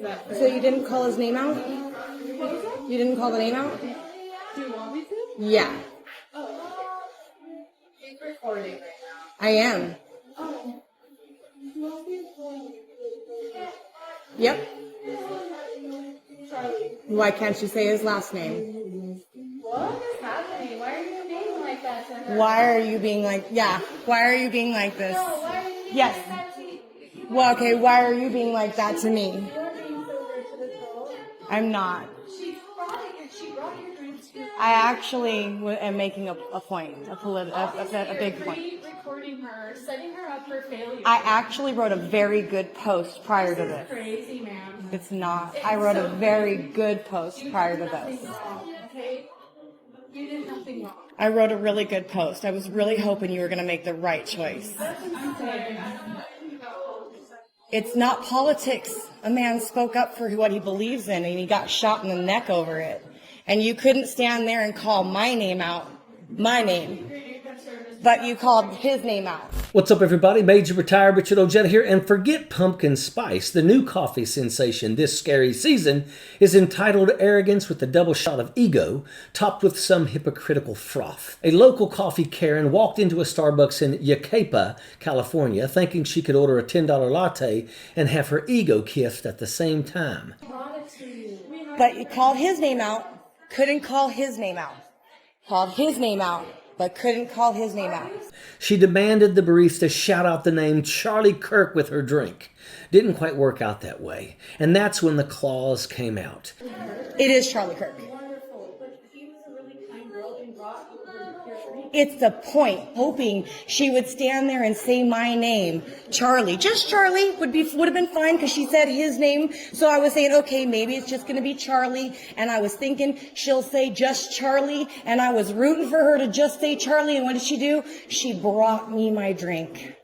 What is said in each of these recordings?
that for? So you didn't call his name out? You didn't call the name out? Do you want me to? Yeah, Oh. He's recording right now. I am. Oh. Yep. Charlie. Why can't you say his last name? What is happening? Why are you being like that to her? Why are you being like, yeah, why are you being like this? No, why are you being Yes. like that to me? Well, okay, why are you being like that to me? You're being so rude to this girl. I'm not. She brought your drinks to I actually am making a point, a big point. Recording her, setting her up for failure. I actually wrote a very good post prior to this. Crazy, man. It's not. I wrote a very good post prior to this. Okay? You did nothing wrong. I wrote a really good post. I was really hoping you were going to make the right choice. It's not politics. A man spoke up for what he believes in, and he got shot in the neck over it. And you couldn't stand there and call my name out, my name, but you called his name out. What's up, everybody? Major Retired Richard Ojeda here, and forget pumpkin spice. The new coffee sensation this scary season is entitled Arrogance with a double shot of ego, topped with some hypocritical froth. A local coffee Karen walked into a Starbucks in Yucaipa, California, thinking she could order a $10 latte and have her ego kissed at the same time. But you called his name out, couldn't call his name out. Called his name out, but couldn't call his name out. She demanded the barista shout out the name Charlie Kirk with her drink. Didn't quite work out that way. And that's when the claws came out. It is Charlie Kirk. Wonderful. But he was a really kind girl and brought your drink. It's the point, hoping she would stand there and say my name, Charlie. Just Charlie would have been fine because she said his name. So I was saying, okay, maybe it's just going to be Charlie. And I was thinking she'll say just Charlie. And I was rooting for her to just say Charlie. And what did she do? She brought me my drink.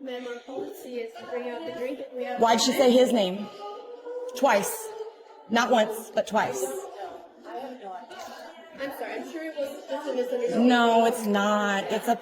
Ma'am, our policy is to bring out the drink if we have. Why'd she say his name? Twice. Not once, but twice. I have no idea. I'm sorry. I'm sure it was just a misunderstanding. No, it's not. It's bad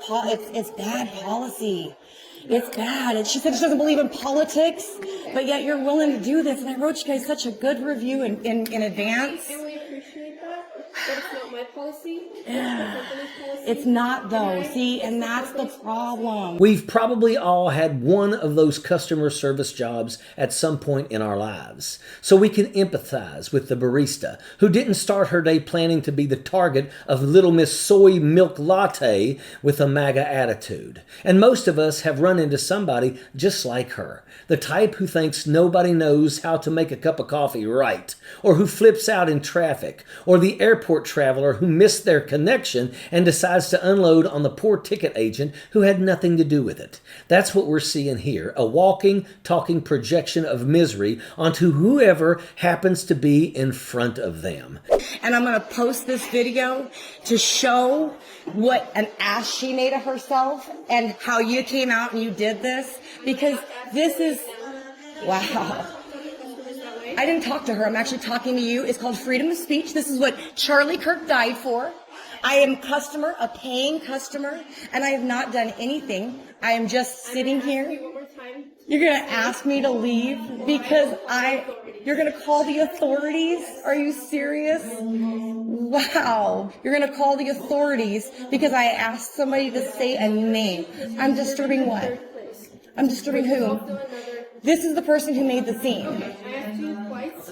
policy. It's bad. And she said she doesn't believe in politics, but yet you're willing to do this. And I wrote you guys such a good review in advance. And we appreciate that, but it's not my policy. Yeah. It's the company's policy. It's not though. See, and that's the problem. We've probably all had one of those customer service jobs at some point in our lives. So we can empathize with the barista who didn't start her day planning to be the target of Little Miss Soy Milk Latte with a MAGA attitude. And most of us have run into somebody just like her. The type who thinks nobody knows how to make a cup of coffee right, or who flips out in traffic, or the airport traveler who missed their connection and decides to unload on the poor ticket agent who had nothing to do with it. That's what we're seeing here, a walking, talking projection of misery onto whoever happens to be in front of them. And I'm going to post this video to show what an ass she made of herself and how you came out and you did this, because this is, wow. I didn't talk to her. I'm actually talking to you. It's called freedom of speech. This is what Charlie Kirk died for. I am a paying customer, and I have not done anything. I am just sitting here. One more time. You're going to ask me to leave because you're going to call the authorities? Are you serious? Wow. You're going to call the authorities because I asked somebody to say a name. I'm disturbing what? I'm disturbing who? This is the person who made the scene. I asked you twice.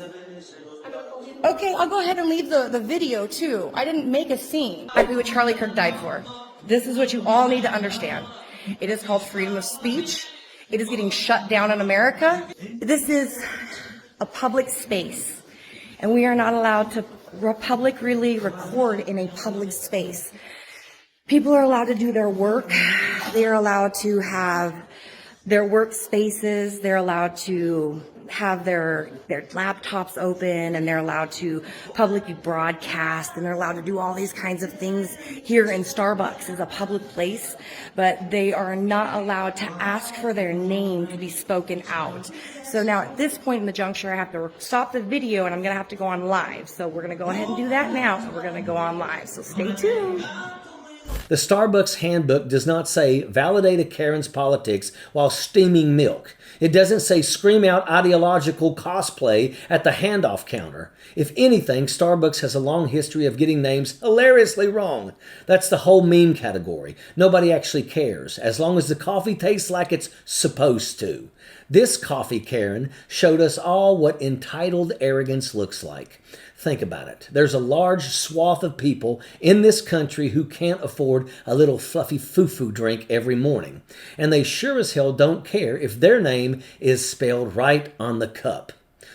Okay, I'll go ahead and leave the video too. I didn't make a scene. Exactly what Charlie Kirk died for. This is what you all need to understand. It is called freedom of speech. It is getting shut down in America. This is a public space, and we are not allowed to publicly record in a public space. People are allowed to do their work. They are allowed to have their workspaces. They're allowed to have their laptops open, and they're allowed to publicly broadcast, and they're allowed to do all these kinds of things. Here in Starbucks is a public place, but they are not allowed to ask for their name to be spoken out. So now at this point in the juncture, I have to stop the video, and I'm going to have to go on live. So we're going to go ahead and do that now. So we're going to go on live. So stay tuned. The Starbucks handbook does not say validate a Karen's politics while steaming milk. It doesn't say scream out ideological cosplay at the handoff counter. If anything, Starbucks has a long history of getting names hilariously wrong. That's the whole meme category. Nobody actually cares, as long as the coffee tastes like it's supposed to. This coffee Karen showed us all what entitled arrogance looks like. Think about it. There's a large swath of people in this country who can't afford a little fluffy foo-foo drink every morning. And they sure as hell don't care if their name is spelled right on the cup.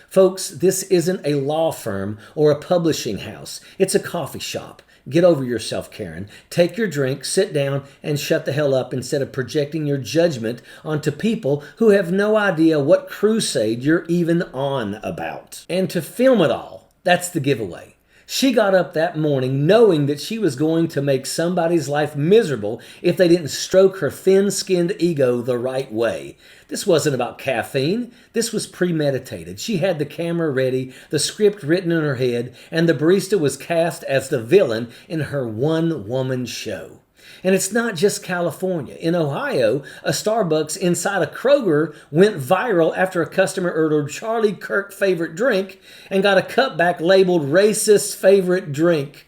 Folks, this isn't a law firm or a publishing house. It's a coffee shop. Get over yourself, Karen. Take your drink, sit down, and shut the hell up instead of projecting your judgment onto people who have no idea what crusade you're even on about. And to film it all, that's the giveaway. She got up that morning knowing that she was going to make somebody's life miserable if they didn't stroke her thin-skinned ego the right way. This wasn't about caffeine. This was premeditated. She had the camera ready, the script written in her head, and the barista was cast as the villain in her one-woman show. And it's not just California. In Ohio, a Starbucks inside a Kroger went viral after a customer ordered Charlie Kirk favorite drink and got a cup back labeled racist favorite drink.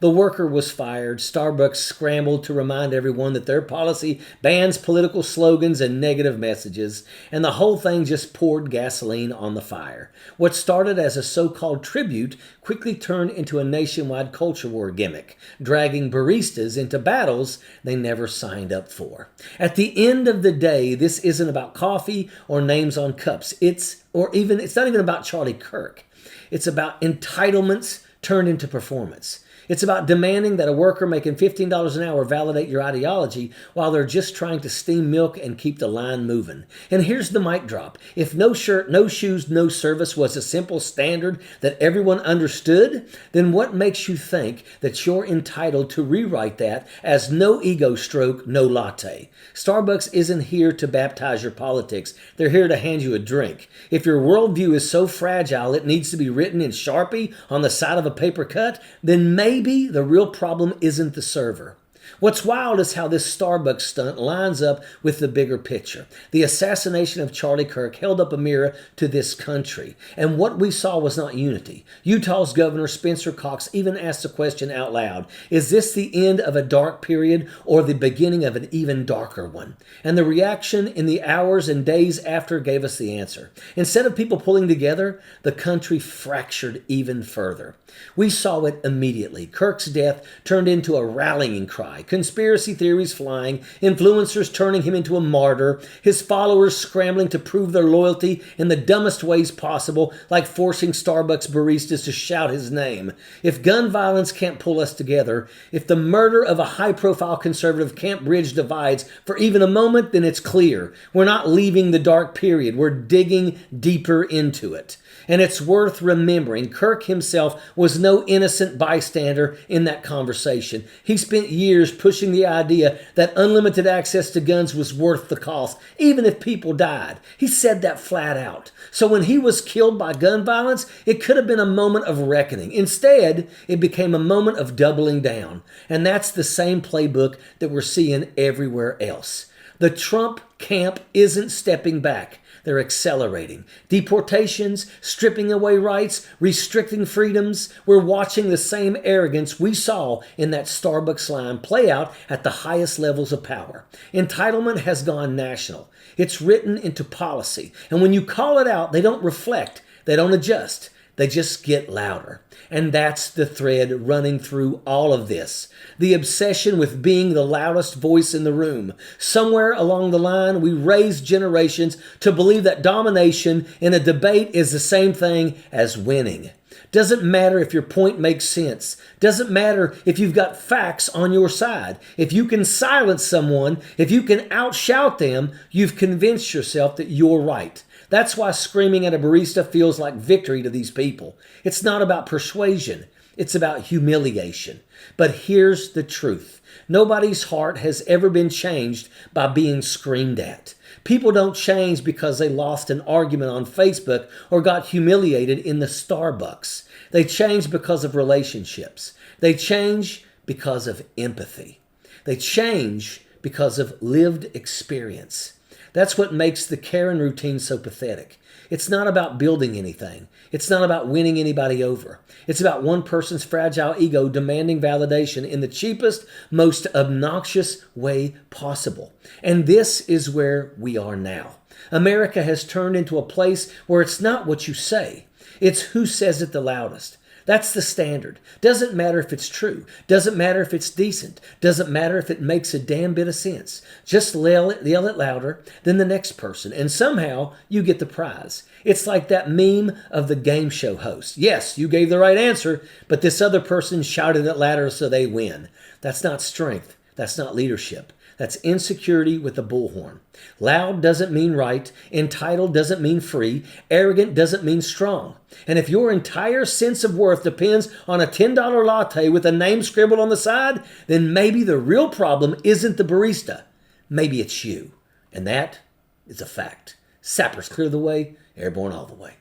The worker was fired. Starbucks scrambled to remind everyone that their policy bans political slogans and negative messages, and the whole thing just poured gasoline on the fire. What started as a so-called tribute quickly turned into a nationwide culture war gimmick, dragging baristas into battles they never signed up for. At the end of the day, this isn't about coffee or names on cups. It's not even about Charlie Kirk. It's about entitlements turned into performance. It's about demanding that a worker making $15 an hour validate your ideology while they're just trying to steam milk and keep the line moving. And here's the mic drop. If no shirt, no shoes, no service was a simple standard that everyone understood, then what makes you think that you're entitled to rewrite that as no ego stroke, no latte? Starbucks isn't here to baptize your politics. They're here to hand you a drink. If your worldview is so fragile it needs to be written in Sharpie on the side of a paper cut, then maybe the real problem isn't the server. What's wild is how this Starbucks stunt lines up with the bigger picture. The assassination of Charlie Kirk held up a mirror to this country, and what we saw was not unity. Utah's Governor Spencer Cox even asked the question out loud, is this the end of a dark period or the beginning of an even darker one? And the reaction in the hours and days after gave us the answer. Instead of people pulling together, the country fractured even further. We saw it immediately. Kirk's death turned into a rallying cry. Conspiracy theories flying, influencers turning him into a martyr, his followers scrambling to prove their loyalty in the dumbest ways possible, like forcing Starbucks baristas to shout his name. If gun violence can't pull us together, if the murder of a high-profile conservative can't bridge divides for even a moment, then it's clear. We're not leaving the dark period. We're digging deeper into it. And it's worth remembering, Kirk himself was no innocent bystander in that conversation. He spent years pushing the idea that unlimited access to guns was worth the cost, even if people died. He said that flat out. So when he was killed by gun violence, it could have been a moment of reckoning. Instead, it became a moment of doubling down. And that's the same playbook that we're seeing everywhere else. The Trump camp isn't stepping back. They're accelerating. Deportations, stripping away rights, restricting freedoms. We're watching the same arrogance we saw in that Starbucks line play out at the highest levels of power. Entitlement has gone national. It's written into policy. And when you call it out, they don't reflect. They don't adjust. They just get louder. And that's the thread running through all of this. The obsession with being the loudest voice in the room. Somewhere along the line, we raised generations to believe that domination in a debate is the same thing as winning. Doesn't matter if your point makes sense. Doesn't matter if you've got facts on your side. If you can silence someone, if you can outshout them, you've convinced yourself that you're right. That's why screaming at a barista feels like victory to these people. It's not about persuasion. It's about humiliation. But here's the truth. Nobody's heart has ever been changed by being screamed at. People don't change because they lost an argument on Facebook or got humiliated in the Starbucks. They change because of relationships. They change because of empathy. They change because of lived experience. That's what makes the Karen routine so pathetic. It's not about building anything. It's not about winning anybody over. It's about one person's fragile ego demanding validation in the cheapest, most obnoxious way possible. And this is where we are now. America has turned into a place where it's not what you say. It's who says it the loudest. That's the standard. Doesn't matter if it's true. Doesn't matter if it's decent. Doesn't matter if it makes a damn bit of sense. Just yell it louder than the next person, and somehow you get the prize. It's like that meme of the game show host. Yes, you gave the right answer, but this other person shouted it louder so they win. That's not strength. That's not leadership. That's insecurity with a bullhorn. Loud doesn't mean right. Entitled doesn't mean free. Arrogant doesn't mean strong. And if your entire sense of worth depends on a $10 latte with a name scribbled on the side, then maybe the real problem isn't the barista. Maybe it's you. And that is a fact. Sappers clear the way. Airborne all the way.